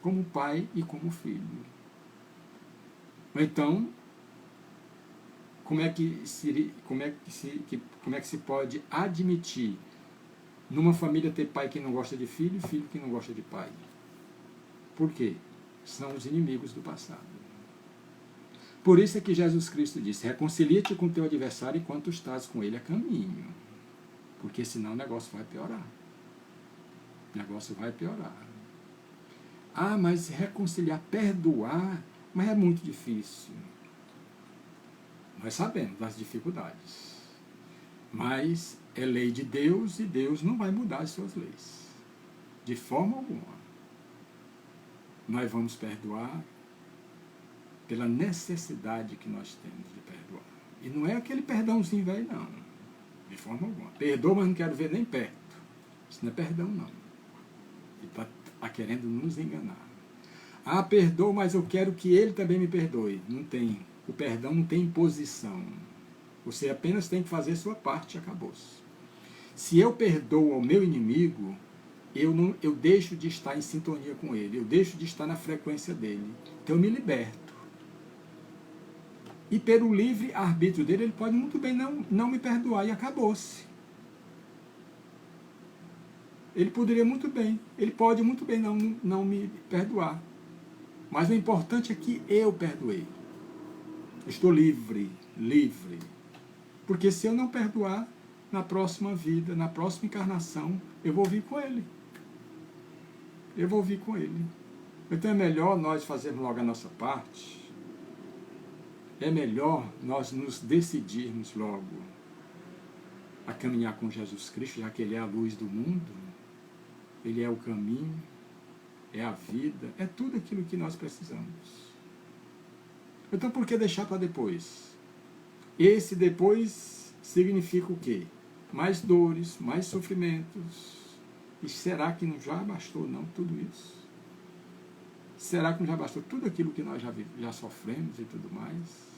Como pai e como filho. Então, como é que se pode admitir numa família ter pai que não gosta de filho e filho que não gosta de pai? Por quê? São os inimigos do passado. Por isso é que Jesus Cristo disse: reconcilia-te com teu adversário enquanto estás com ele a caminho. Porque senão o negócio vai piorar. O negócio vai piorar. Ah, mas reconciliar, perdoar, mas é muito difícil. Nós sabemos das dificuldades. Mas é lei de Deus e Deus não vai mudar as suas leis. De forma alguma. Nós vamos perdoar pela necessidade que nós temos de perdoar. E não é aquele perdãozinho velho, não. De forma alguma. Perdoa, mas não quero ver nem perto. Isso não é perdão, não. Ele está querendo nos enganar. Ah, perdoa, mas eu quero que ele também me perdoe. Não tem. O perdão não tem imposição. Você apenas tem que fazer a sua parte e acabou-se. Se eu perdoo ao meu inimigo, eu deixo de estar em sintonia com ele. Eu deixo de estar na frequência dele. Então eu me liberto. E pelo livre arbítrio dele, ele pode muito bem não me perdoar e acabou-se. Ele poderia muito bem, ele pode muito bem não me perdoar. Mas o importante é que eu perdoei. Estou livre. Porque se eu não perdoar, na próxima vida, na próxima encarnação, eu vou vir com ele. Então é melhor nós fazermos logo a nossa parte. É melhor nós nos decidirmos logo a caminhar com Jesus Cristo, já que ele é a luz do mundo, ele é o caminho, é a vida, é tudo aquilo que nós precisamos. Então por que deixar para depois? Esse depois significa o quê? Mais dores, mais sofrimentos. E será que não já bastou não tudo isso? Será que não já bastou tudo aquilo que nós já sofremos e tudo mais?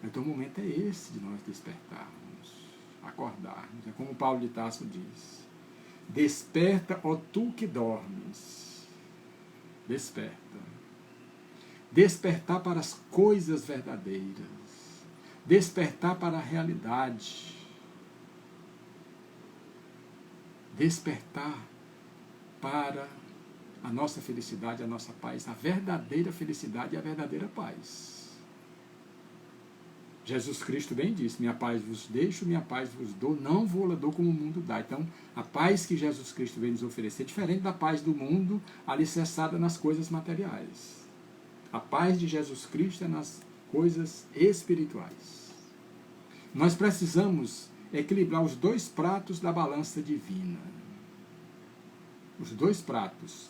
Então o momento é esse de nós despertarmos, acordarmos. É como Paulo de Tarso diz: desperta, ó tu que dormes. Desperta. Despertar para as coisas verdadeiras. Despertar para a realidade. Despertar para a nossa felicidade, a nossa paz, a verdadeira felicidade e a verdadeira paz. Jesus Cristo bem disse: minha paz vos deixo, minha paz vos dou, não vou-la dou como o mundo dá. Então, a paz que Jesus Cristo veio nos oferecer é diferente da paz do mundo alicerçada nas coisas materiais. A paz de Jesus Cristo é nas coisas espirituais. Nós precisamos equilibrar os dois pratos da balança divina. Os dois pratos,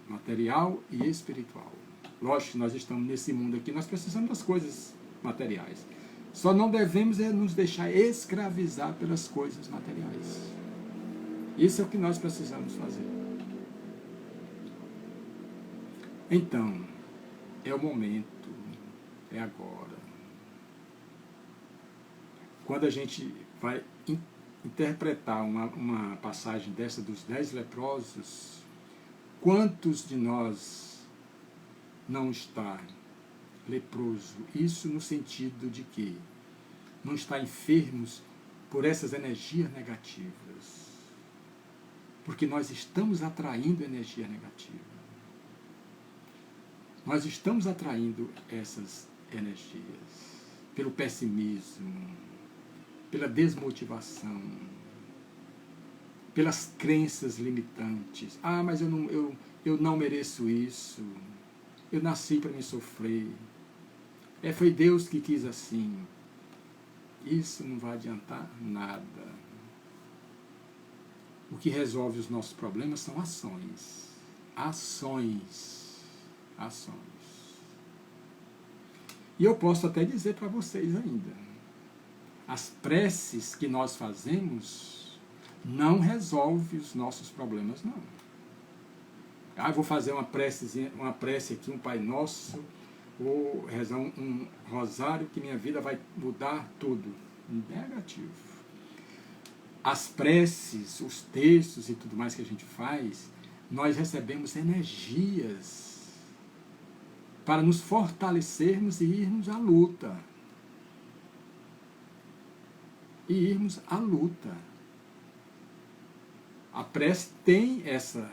material e espiritual. Lógico que nós estamos nesse mundo aqui, nós precisamos das coisas materiais. Só não devemos nos deixar escravizar pelas coisas materiais. Isso é o que nós precisamos fazer. Então, é o momento, é agora. Quando a gente vai interpretar uma passagem dessa dos 10 leprosos, quantos de nós não está leproso? Isso no sentido de que não está enfermos por essas energias negativas. Porque nós estamos atraindo energia negativa. Nós estamos atraindo essas energias pelo pessimismo, pela desmotivação, pelas crenças limitantes. Ah, mas eu não mereço isso. Eu nasci para me sofrer. Foi Deus que quis assim. Isso não vai adiantar nada. O que resolve os nossos problemas são ações. Ações. E eu posso até dizer para vocês ainda. As preces que nós fazemos não resolvem os nossos problemas, não. Eu vou fazer uma prece aqui, um Pai Nosso, ou rezar um rosário que minha vida vai mudar tudo. Negativo. As preces, os textos e tudo mais que a gente faz, nós recebemos energias para nos fortalecermos e irmos à luta. A prece tem essa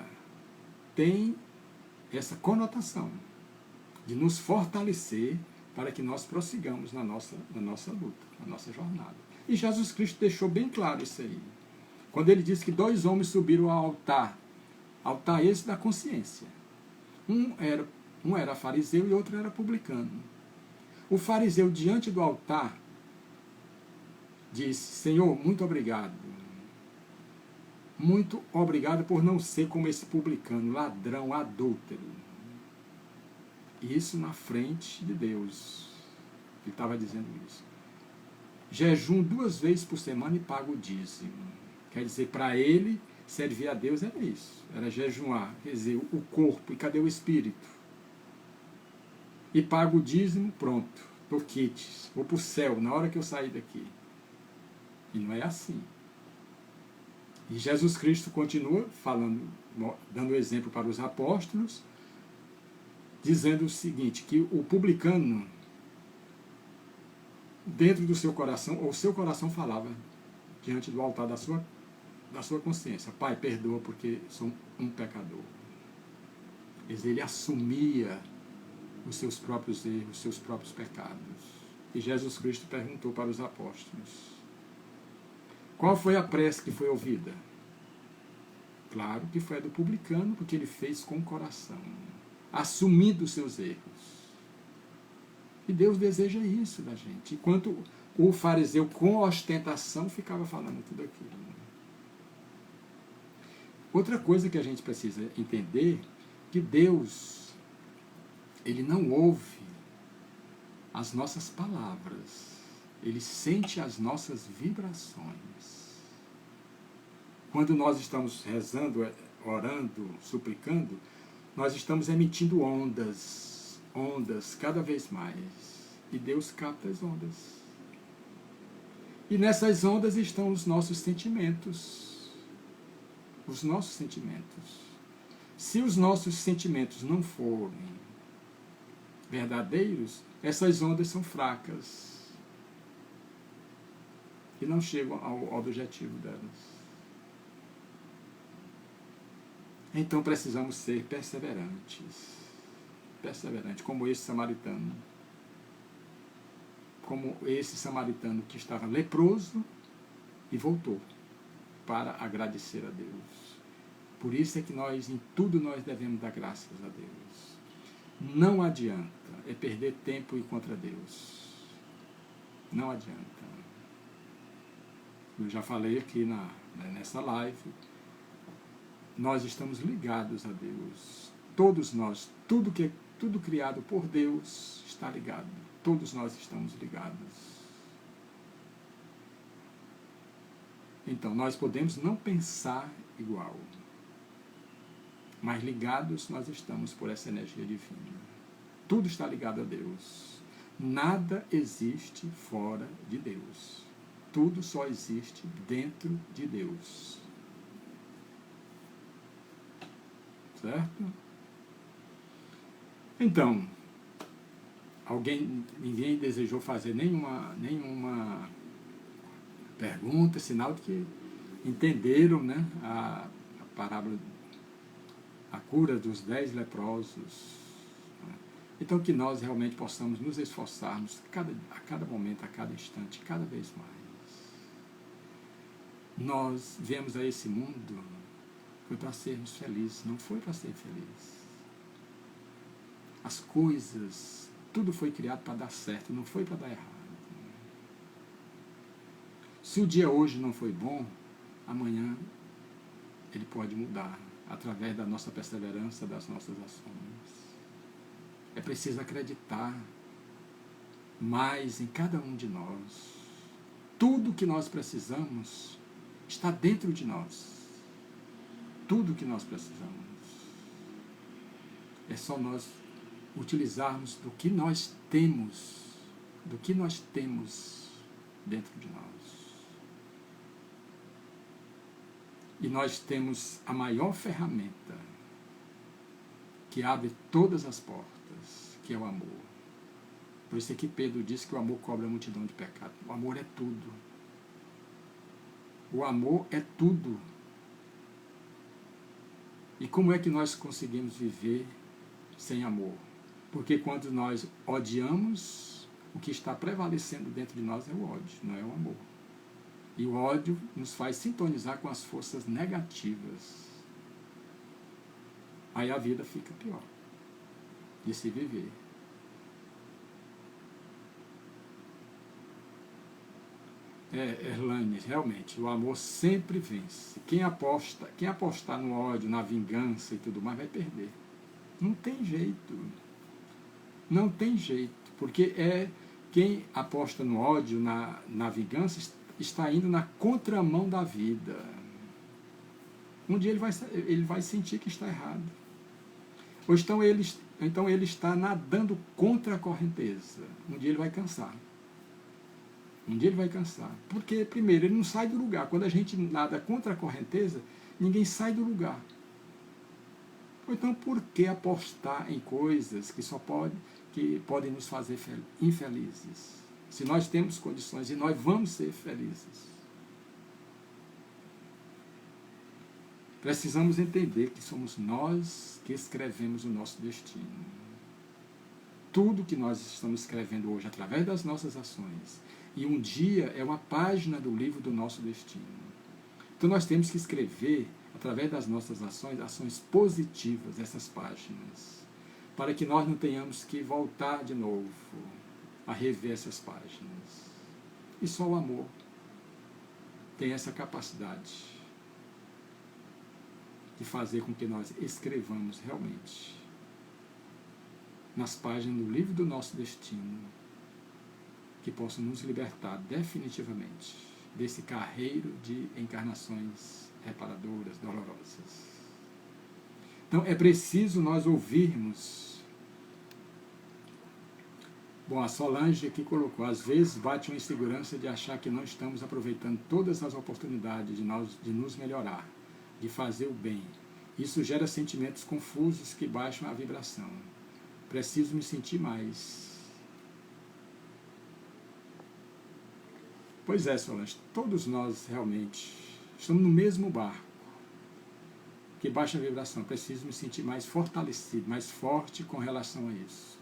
conotação de nos fortalecer para que nós prossigamos na nossa luta, na nossa jornada. E Jesus Cristo deixou bem claro isso aí. Quando ele disse que 2 homens subiram ao altar esse da consciência. Um era fariseu e outro era publicano. O fariseu, diante do altar, disse: Senhor, muito obrigado. Muito obrigado por não ser como esse publicano, ladrão, adúltero. Isso na frente de Deus. Ele estava dizendo isso. Jejum 2 vezes por semana e pago o dízimo. Quer dizer, para ele, servir a Deus era isso. Era jejuar, quer dizer, o corpo. E cadê o espírito? E pago o dízimo, pronto. Tô quites. Vou para o céu na hora que eu sair daqui. E não é assim. E Jesus Cristo continua falando, dando exemplo para os apóstolos, dizendo o seguinte, que o publicano, dentro do seu coração, ou seu coração falava, diante do altar da sua consciência: Pai, perdoa porque sou um pecador. Ele assumia os seus próprios erros, os seus próprios pecados. E Jesus Cristo perguntou para os apóstolos: qual foi a prece que foi ouvida? Claro que foi a do publicano, porque ele fez com o coração, assumindo os seus erros. E Deus deseja isso da gente. Enquanto o fariseu, com ostentação, ficava falando tudo aquilo. Outra coisa que a gente precisa entender, que Deus, ele não ouve as nossas palavras. Ele sente as nossas vibrações. Quando nós estamos rezando, orando, suplicando, nós estamos emitindo ondas cada vez mais. E Deus capta as ondas. E nessas ondas estão os nossos sentimentos. Os nossos sentimentos. Se os nossos sentimentos não forem verdadeiros, essas ondas são fracas e não chegam ao objetivo delas. Então precisamos ser perseverantes, como esse samaritano. Como esse samaritano que estava leproso e voltou para agradecer a Deus. Por isso é que em tudo nós devemos dar graças a Deus. Não adianta, é perder tempo e ir contra Deus. Não adianta. Eu já falei aqui nessa live, nós estamos ligados a Deus. Todos nós, tudo criado por Deus está ligado. Todos nós estamos ligados. Então, nós podemos não pensar igual, mas ligados nós estamos por essa energia divina. Tudo está ligado a Deus. Nada existe fora de Deus. Tudo só existe dentro de Deus. Certo? Então, ninguém desejou fazer nenhuma pergunta, sinal de que entenderam, né, a parábola, a cura dos 10 leprosos. Então, que nós realmente possamos nos esforçarmos a cada momento, a cada instante, cada vez mais. Nós viemos a esse mundo foi para sermos felizes, não foi para ser feliz. As coisas, tudo foi criado para dar certo, não foi para dar errado. Se o dia hoje não foi bom, amanhã ele pode mudar, através da nossa perseverança, das nossas ações. É preciso acreditar mais em cada um de nós. tudo que nós precisamos está dentro de nós. Tudo que nós precisamos. É só nós utilizarmos do que nós temos dentro de nós. E nós temos a maior ferramenta que abre todas as portas, que é o amor. Por isso é que Pedro diz que o amor cobre a multidão de pecados. O amor é tudo. O amor é tudo. E como é que nós conseguimos viver sem amor? Porque quando nós odiamos, o que está prevalecendo dentro de nós é o ódio, não é o amor. E o ódio nos faz sintonizar com as forças negativas. Aí a vida fica pior de se viver. Erlane, realmente, o amor sempre vence. Quem apostar no ódio, na vingança e tudo mais, vai perder. Não tem jeito. Não tem jeito. Porque quem aposta no ódio, na vingança, está indo na contramão da vida. Um dia ele vai sentir que está errado. Ou então ele está nadando contra a correnteza. Um dia ele vai cansar. Porque, primeiro, ele não sai do lugar. Quando a gente nada contra a correnteza, ninguém sai do lugar. Ou então, por que apostar em coisas que podem nos fazer infelizes? Se nós temos condições e nós vamos ser felizes. Precisamos entender que somos nós que escrevemos o nosso destino. Tudo que nós estamos escrevendo hoje através das nossas ações. E um dia é uma página do livro do nosso destino. Então nós temos que escrever, através das nossas ações positivas, essas páginas. Para que nós não tenhamos que voltar de novo a rever essas páginas. E só o amor tem essa capacidade de fazer com que nós escrevamos realmente nas páginas do livro do nosso destino, que possam nos libertar definitivamente desse carreiro de encarnações reparadoras, dolorosas. Então é preciso nós ouvirmos. Bom, a Solange aqui colocou, às vezes bate uma insegurança de achar que não estamos aproveitando todas as oportunidades de nos melhorar, de fazer o bem. Isso gera sentimentos confusos que baixam a vibração. Preciso me sentir mais. Pois é, Solange, todos nós realmente estamos no mesmo barco que baixa a vibração. Preciso me sentir mais fortalecido, mais forte com relação a isso.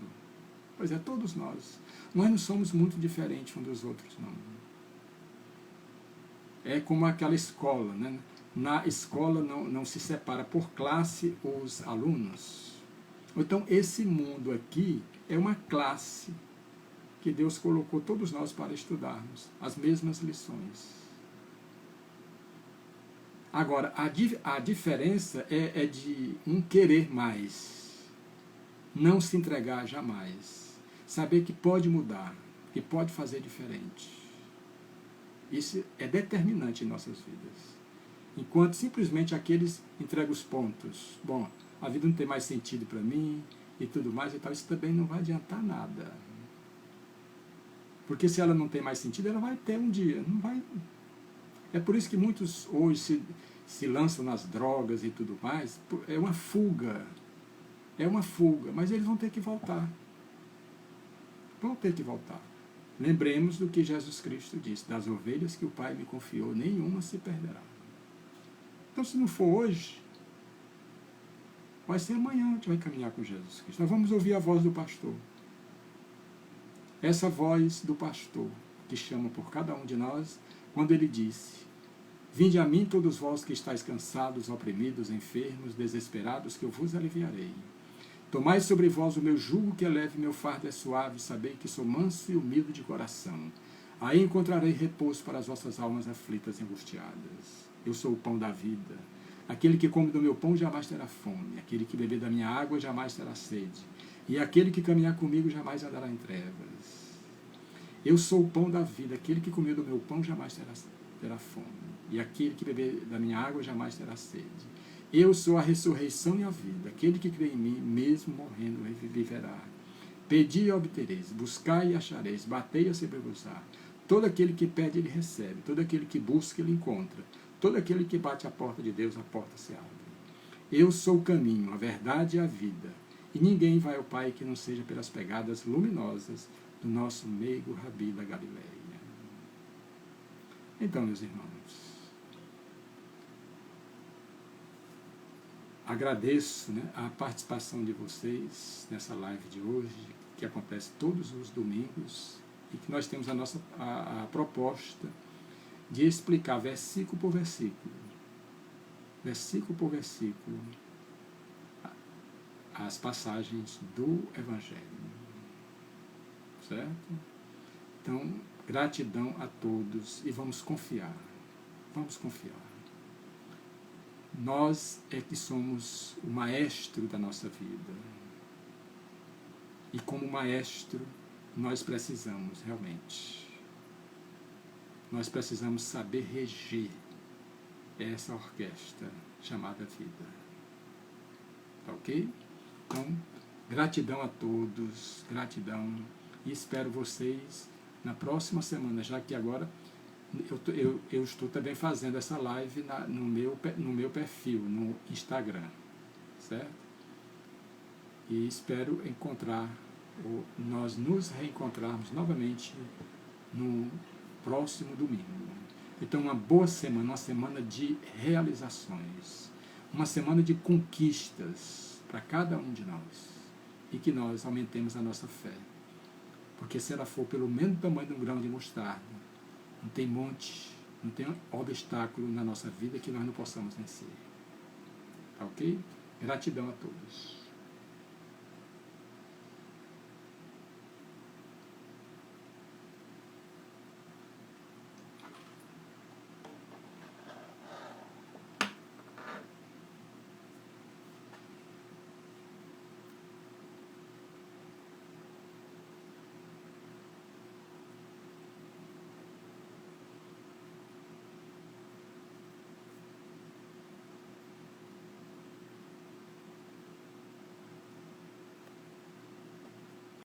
Pois é, todos nós. Nós não somos muito diferentes uns dos outros, não. É como aquela escola, né? Na escola não se separa por classe os alunos. Então, esse mundo aqui é uma classe que Deus colocou todos nós para estudarmos as mesmas lições. Agora, a diferença é de um querer mais, não se entregar jamais, saber que pode mudar, que pode fazer diferente. Isso é determinante em nossas vidas. Enquanto simplesmente aqueles entregam os pontos. Bom, a vida não tem mais sentido para mim e tudo mais e tal, isso também não vai adiantar nada. Porque se ela não tem mais sentido, ela vai ter um dia. Não vai. É por isso que muitos hoje se lançam nas drogas e tudo mais. É uma fuga. Mas eles vão ter que voltar. Lembremos do que Jesus Cristo disse: das ovelhas que o Pai me confiou, nenhuma se perderá. Então, se não for hoje, vai ser amanhã. A gente vai caminhar com Jesus Cristo. Nós vamos ouvir a voz do pastor. Essa voz do pastor que chama por cada um de nós, quando ele disse: vinde a mim todos vós que estáis cansados, oprimidos, enfermos, desesperados, que eu vos aliviarei. Tomai sobre vós o meu jugo, que é leve, meu fardo é suave, sabei que sou manso e humilde de coração. Aí encontrarei repouso para as vossas almas aflitas e angustiadas. Eu sou o pão da vida. Aquele que come do meu pão jamais terá fome. Aquele que beber da minha água jamais terá sede. E aquele que caminhar comigo jamais andará em trevas. Eu sou o pão da vida, aquele que comer do meu pão jamais terá fome, e aquele que beber da minha água jamais terá sede. Eu sou a ressurreição e a vida, aquele que crê em mim, mesmo morrendo, viverá. Pedi e obtereis, buscai e achareis, batei e se abrir-vos-á. Todo aquele que pede, ele recebe, todo aquele que busca, ele encontra, todo aquele que bate à porta de Deus, a porta se abre. Eu sou o caminho, a verdade e a vida, e ninguém vai ao Pai que não seja pelas pegadas luminosas do nosso meigo Rabi da Galileia. Então, meus irmãos, agradeço, né, a participação de vocês nessa live de hoje, que acontece todos os domingos, e que nós temos a proposta de explicar versículo por versículo, as passagens do Evangelho. Certo? Então, gratidão a todos e vamos confiar. Vamos confiar. Nós é que somos o maestro da nossa vida. E como maestro, nós precisamos realmente. Nós precisamos saber reger essa orquestra chamada vida. Tá ok? Então, gratidão a todos, gratidão, e espero vocês na próxima semana, já que agora eu estou também fazendo essa live no meu perfil, no Instagram, certo? E espero nós nos reencontrarmos novamente no próximo domingo. Então, uma boa semana, uma semana de realizações, uma semana de conquistas para cada um de nós, e que nós aumentemos a nossa fé, porque se ela for pelo menos tamanho de um grão de mostarda, não tem monte, não tem obstáculo na nossa vida que nós não possamos vencer. Tá ok? Gratidão a todos.